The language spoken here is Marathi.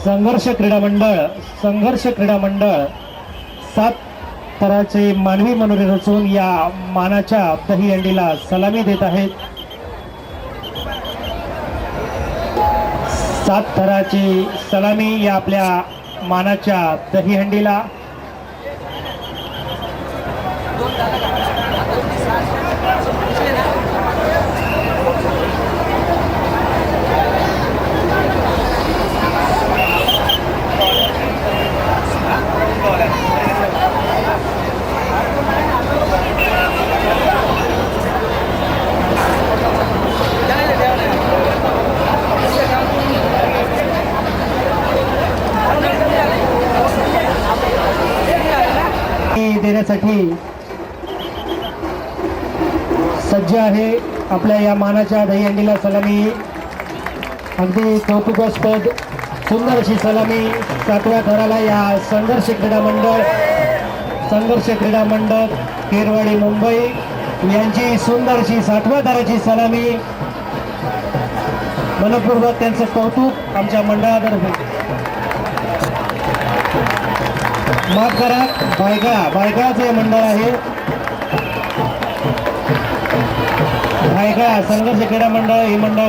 संघर्ष क्रीडा मंडळ 7 थराचे मानवी मनोरे रचून या मानाच्या दहीहंडीला सलामी देत आहेत। 7 थराची सलामी या आपल्या मानाच्या दहीहंडीला। देण्यासाठी सज्ज आहे। आपल्या या मानाच्या दहीहंडीला सलामी अगदी कौतुकास्पद सुंदर अशी सलामी 7व्या थराला या संघर्ष क्रीडा मंडळ केरवाडी मुंबई यांची सुंदर अशी 7व्या थराची सलामी। मनपूर्वक त्यांचं कौतुक आमच्या मंडळातर्फे। माफ करा, भायखळाचे मंडळ आहे। भायखळा संघर्ष क्रीडा मंडळ हे मंडळ